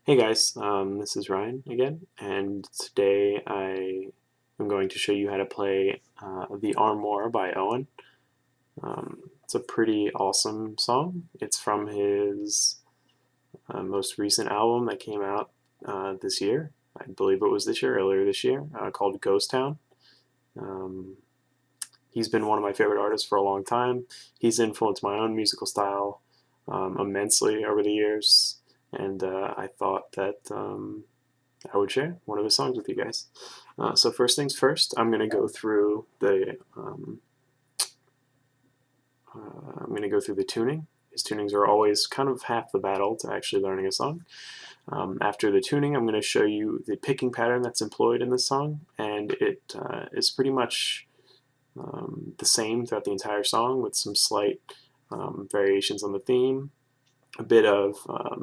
Hey guys, this is Ryan again, and today I am going to show you how to play the Armoire by Owen. It's a pretty awesome song. It's from his most recent album that came out this year. I believe it was earlier this year, called Ghost Town. Um, he's been one of my favorite artists for a long time. He's influenced my own musical style immensely over the years, and I thought that I would share one of his songs with you guys. So first things first, I'm going to go through the tuning. His tunings are always kind of half the battle to actually learning a song. After the tuning, I'm going to show you the picking pattern that's employed in this song, and it is pretty much the same throughout the entire song with some slight variations on the theme, a bit of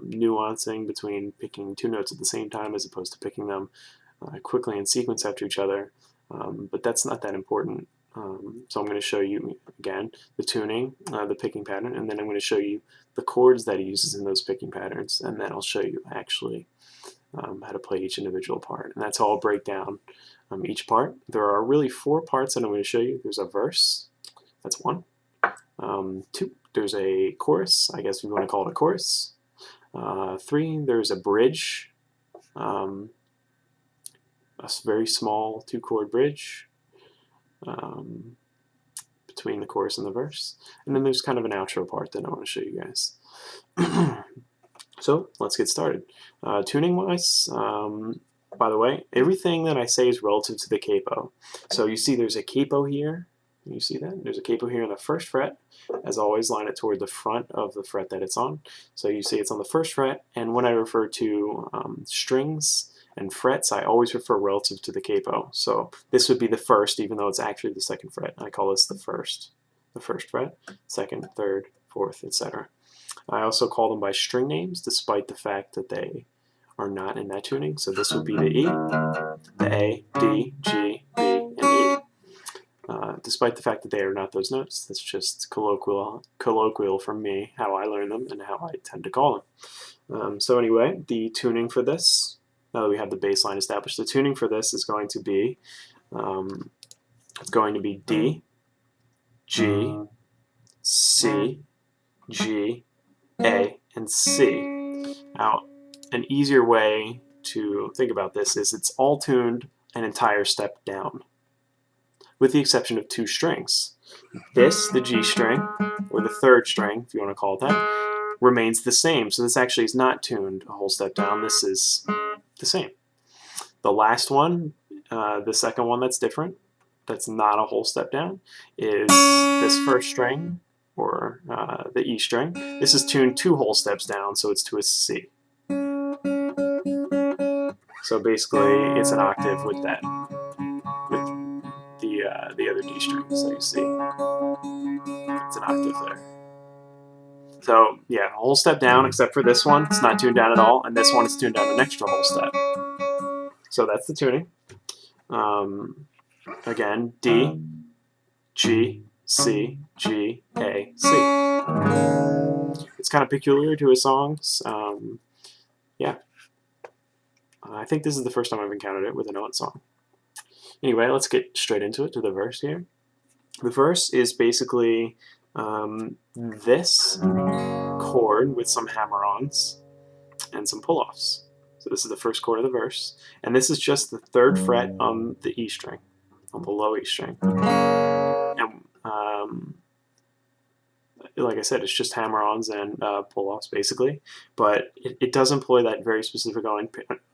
nuancing between picking two notes at the same time as opposed to picking them quickly in sequence after each other, but that's not that important. So I'm going to show you again the tuning, the picking pattern, and then I'm going to show you the chords that he uses in those picking patterns, and then I'll show you actually how to play each individual part. And that's how I'll break down each part. There are really four parts that I'm going to show you. There's a verse, that's one. Two, there's a chorus, I guess we want to call it a chorus. Three, there's a bridge, a very small two-chord bridge between the chorus and the verse. And then there's kind of an outro part that I want to show you guys. So let's get started. Tuning-wise, by the way, everything that I say is relative to the capo. So you see there's a capo here. You see that? There's a capo here on the first fret. As always, line it toward the front of the fret that it's on. So you see it's on the first fret, and when I refer to strings and frets, I always refer relative to the capo. So this would be the first, even though it's actually the second fret. I call this the first fret, second, third, fourth, etc. I also call them by string names, despite the fact that they are not in that tuning. So this would be the E, the A, D, G, B, and E. Despite the fact that they are not those notes, that's just colloquial from me, how I learn them and how I tend to call them. So anyway, the tuning for this, now that we have the bass line established, the tuning for this is going to be D, G, C, G, A, and C. Now, an easier way to think about this is it's all tuned an entire step down, with the exception of two strings. This, the G string, or the third string, if you want to call it that, remains the same. So this actually is not tuned a whole step down. This is the same. The last one, the second one that's different, that's not a whole step down, is this first string, or the E string. This is tuned two whole steps down, so it's to a C. So basically, it's an octave with that, with the other D string. So you see, it's an octave there. So yeah, a whole step down, except for this one, it's not tuned down at all, and this one is tuned down an extra whole step. So that's the tuning. Again, D, G, C, G, A, C. It's kind of peculiar to his songs. Yeah. I think this is the first time I've encountered it with an Owen song. Anyway, let's get straight into it, to the verse here. The verse is basically this chord with some hammer-ons and some pull-offs. So this is the first chord of the verse, and this is just the third fret on the E string, on the low E string. And like I said, it's just hammer-ons and pull-offs basically, but it does employ that very specific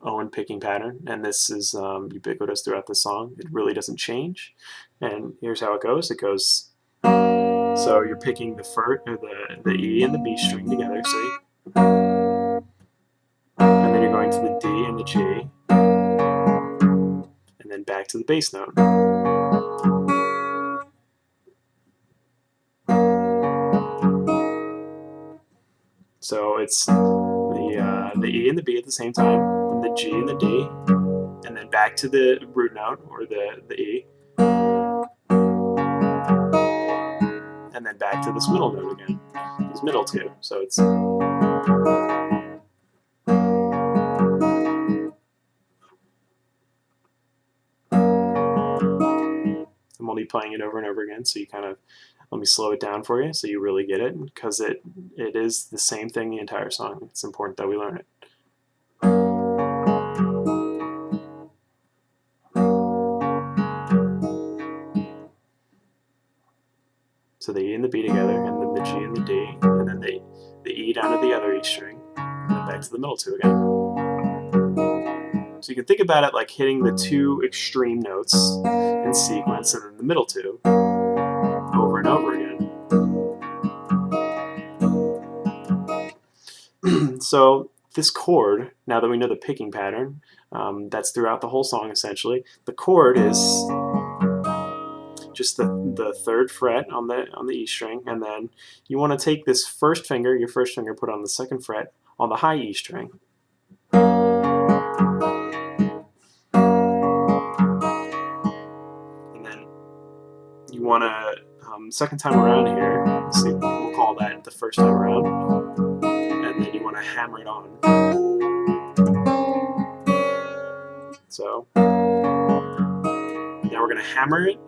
Owen picking pattern, and this is ubiquitous throughout the song. It really doesn't change, and here's how it goes. It goes, so you're picking the E and the B string together, see? And then you're going to the D and the G, and then back to the bass note. So it's the E and the B at the same time, and the G and the D, and then back to the root note, or the E, and then back to this middle note again, these middle two. So it's me playing it over and over again, so you kind of, let me slow it down for you so you really get it, because it is the same thing the entire song. It's important that we learn it. So the E and the B together, and then the G and the D, and then the E down to the other E string, and then back to the middle two again. So you can think about it like hitting the two extreme notes in sequence, and then the middle two over and over again. So this chord, now that we know the picking pattern, that's throughout the whole song essentially. The chord is just the third fret on the E string, and then you want to take this first finger, your first finger, put on the second fret on the high E string. And then you want to, second time around here, let's see, we'll call that the first time around, and then you want to hammer it on. So now we're going to hammer it,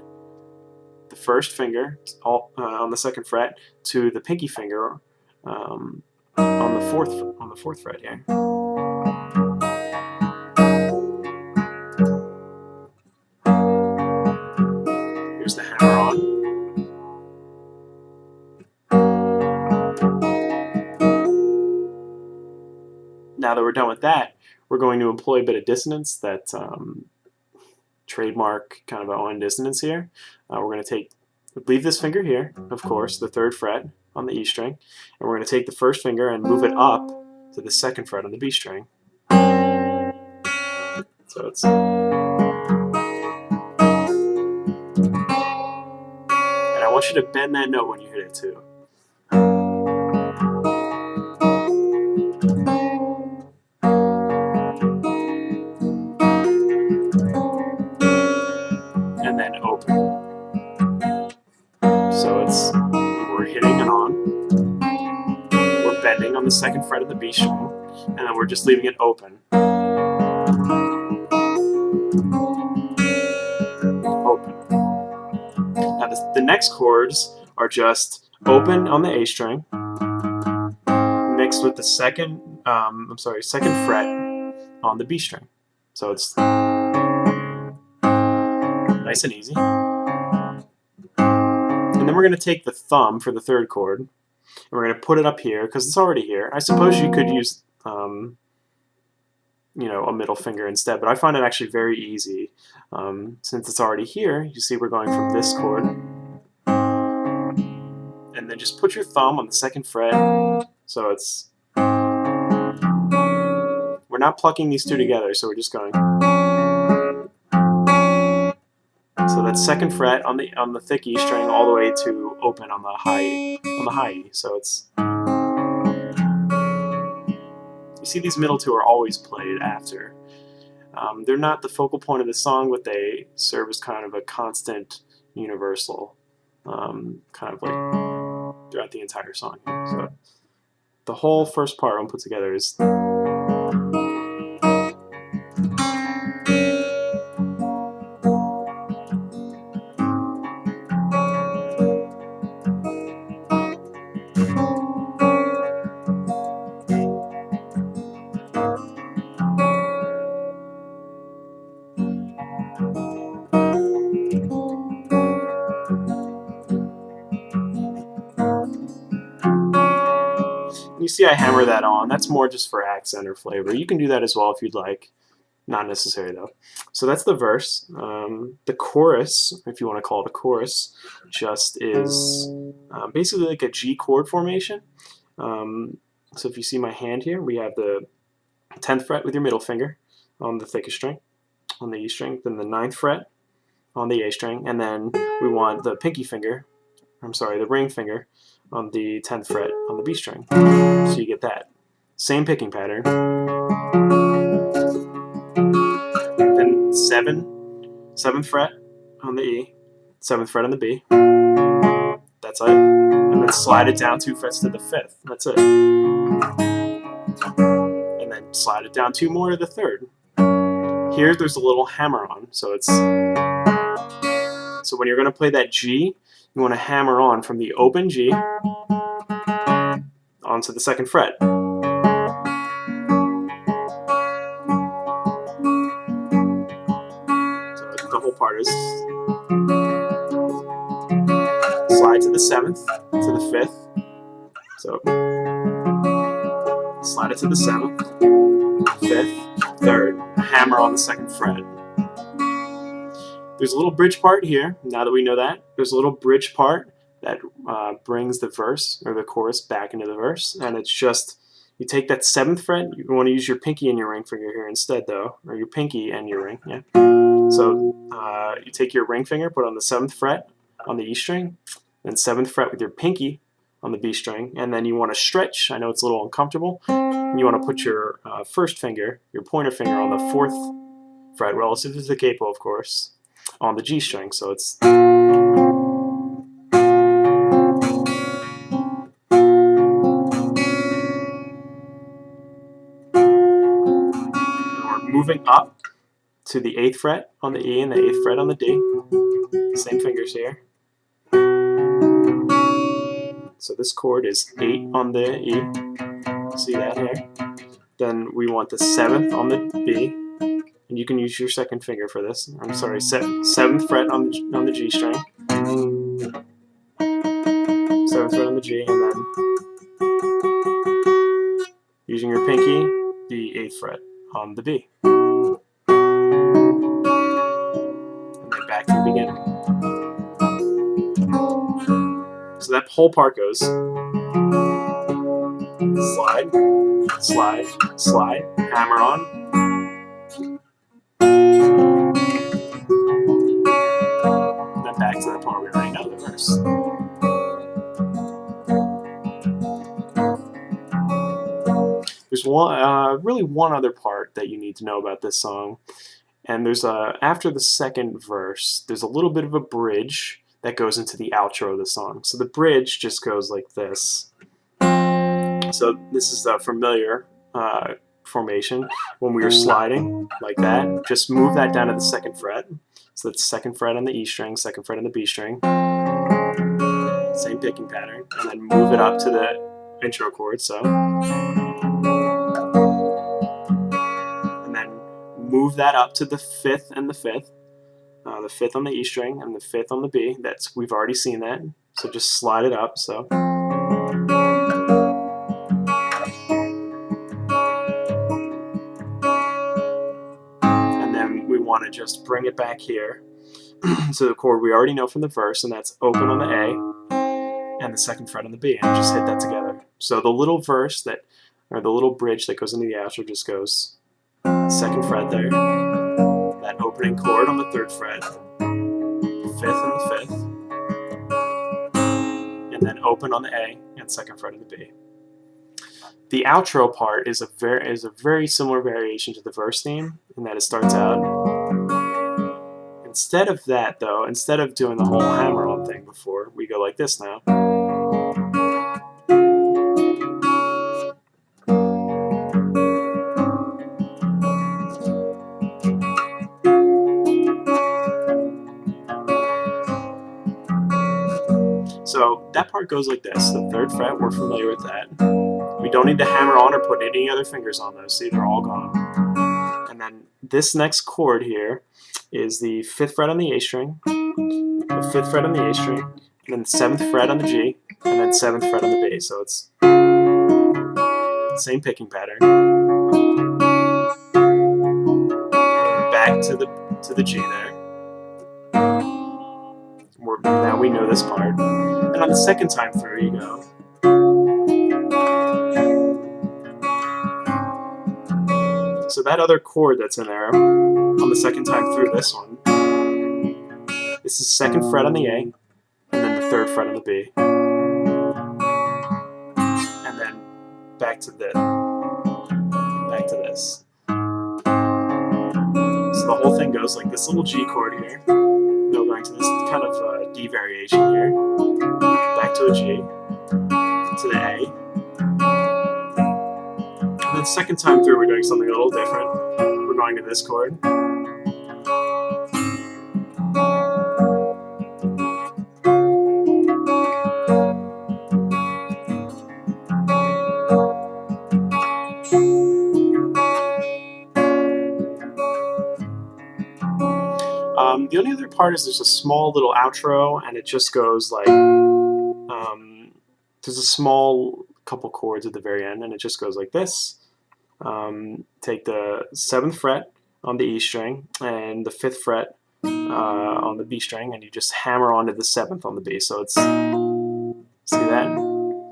the first finger on the second fret to the pinky finger on the fourth fret here. Here's the hammer on. Now that we're done with that, we're going to employ a bit of dissonance, that trademark kind of Owen dissonance here. We're going to leave this finger here, of course, the third fret on the E string, and we're going to take the first finger and move it up to the second fret on the B string. So it's, and I want you to bend that note when you hit it too. And then open. So we're hitting it on, we're bending on the second fret of the B string, and then we're just leaving it open. Open. Now the next chords are just open on the A string, mixed with the second fret on the B string. So it's nice and easy. And then we're going to take the thumb for the third chord, and we're going to put it up here because it's already here. I suppose you could use a middle finger instead, but I find it actually very easy. Since it's already here, you see we're going from this chord, and then just put your thumb on the second fret. So it's, we're not plucking these two together, so we're just going. So that's second fret on the thick E string all the way to open on the high E. So it's, you see these middle two are always played after. They're not the focal point of the song, but they serve as kind of a constant universal, kind of like throughout the entire song. So the whole first part when put together is. You see I hammer that on. That's more just for accent or flavor. You can do that as well if you'd like. Not necessary though. So that's the verse. The chorus, if you want to call it a chorus, just is basically like a G chord formation. So if you see my hand here, we have the 10th fret with your middle finger on the thickest string, on the E string, then the 9th fret on the A string, and then we want the pinky finger, the ring finger on the 10th fret on the B string. So you get that. Same picking pattern. Then 7th fret on the E, 7th fret on the B. That's it. And then slide it down 2 frets to the 5th. That's it. And then slide it down 2 more to the 3rd. Here there's a little hammer on, so it's So when you're going to play that G, you want to hammer on from the open G onto the second fret. So the whole part is slide to the 7th, to the 5th. So slide it to the 7th, 5th, 3rd, hammer on the 2nd fret. There's a little bridge part here. Now that we know that, there's a little bridge part that brings the verse or the chorus back into the verse, and it's just you take that 7th fret. You want to use your pinky and your ring finger here instead, though, or your pinky and your ring. Yeah. So you take your ring finger, put it on the 7th fret on the E string, then 7th fret with your pinky on the B string, and then you want to stretch. I know it's a little uncomfortable. And you want to put your first finger, your pointer finger, on the 4th fret relative to the capo, of course, on the G string. So it's moving up to the 8th fret on the E and the 8th fret on the D. Same fingers here. So this chord is 8 on the E. See that here? Then we want the 7th on the B. And you can use your second finger for this. I'm sorry, 7th fret on the G string. 7th fret on the G, and then using your pinky, the 8th fret on the B. Back to the beginning. So that whole part goes slide, slide, slide, hammer on, and then back to the part we already know the verse. There's really one other part that you need to know about this song. And there's after the second verse, there's a little bit of a bridge that goes into the outro of the song. So the bridge just goes like this. So this is the familiar formation. When we were sliding like that, just move that down to the 2nd fret. So that's 2nd fret on the E string, 2nd fret on the B string. Same picking pattern. And then move it up to the intro chord. So. Move that up to the 5th and the 5th, the 5th on the E string and the 5th on the B. We've already seen that, so just slide it up. So, and then we want to just bring it back here to the chord we already know from the verse, and that's open on the A and the 2nd fret on the B, and just hit that together. So the little verse or the little bridge that goes into the outro just goes 2nd fret there, that opening chord on the 3rd fret, 5th and the 5th, and then open on the A and 2nd fret on the B. The outro part is a very similar variation to the verse theme, in that it starts out. Instead of that, though, instead of doing the whole hammer-on thing before, we go like this now. So that part goes like this. The 3rd fret, we're familiar with that. We don't need to hammer on or put any other fingers on those. See, they're all gone. And then this next chord here is the 5th fret on the A string, the 5th fret on the A string, and then the 7th fret on the G, and then 7th fret on the B. So it's the same picking pattern. Back to the G there. Now we know this part. And on the 2nd time through, you go. So that other chord that's in there, on the 2nd time through this one, this is 2nd fret on the A, and then the 3rd fret on the B. And then back to this. So the whole thing goes like this little G chord here. No, going to this kind of D variation here. Back to a G, to the A. And then 2nd time through, we're doing something a little different. We're going to this chord. The only other part is there's a small little outro, and it just goes like, there's a small couple chords at the very end, and it just goes like this. Take the 7th fret on the E string and the 5th fret on the B string, and you just hammer onto the 7th on the B. So it's, see that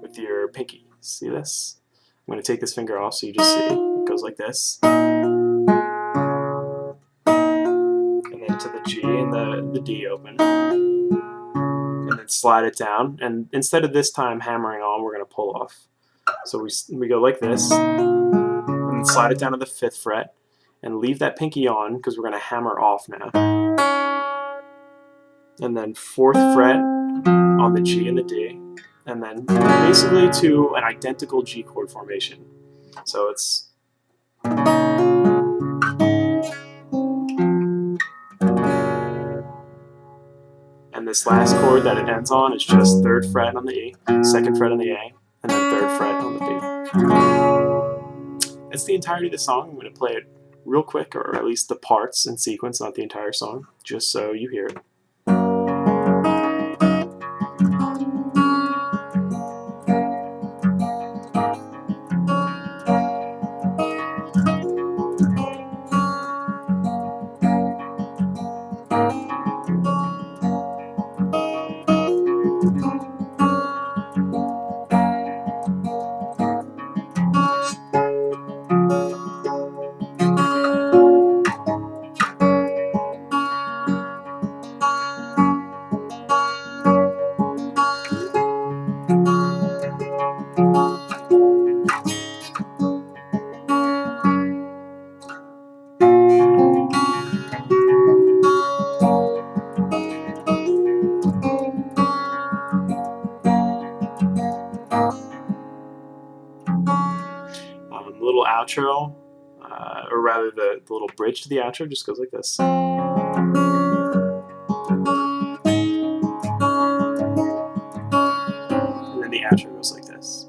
with your pinky? See this? I'm going to take this finger off so you just see. It goes like this. And then to the G and the D open. And then slide it down. And instead of this time hammering on, we're going to pull off. So we go like this. And then slide it down to the 5th fret. And leave that pinky on because we're going to hammer off now. And then 4th fret on the G and the D. And then basically to an identical G chord formation. So it's and this last chord that it ends on is just 3rd fret on the E, 2nd fret on the A, and then 3rd fret on the B. That's the entirety of the song. I'm going to play it real quick, or at least the parts in sequence, not the entire song, just so you hear it. Little outro, or rather the little bridge to the outro just goes like this. And then the outro goes like this.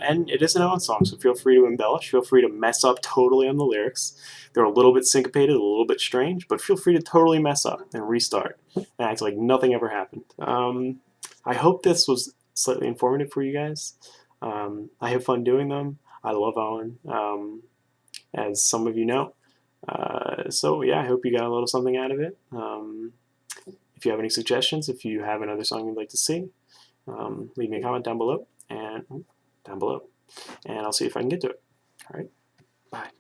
And it is an Owen song, so feel free to embellish, feel free to mess up totally on the lyrics. They're a little bit syncopated, a little bit strange, but feel free to totally mess up and restart and act like nothing ever happened. I hope this was slightly informative for you guys. I have fun doing them. I love Owen, as some of you know. So yeah, I hope you got a little something out of it. If you have any suggestions, if you have another song you'd like to see, leave me a comment down below, and I'll see if I can get to it. All right, bye.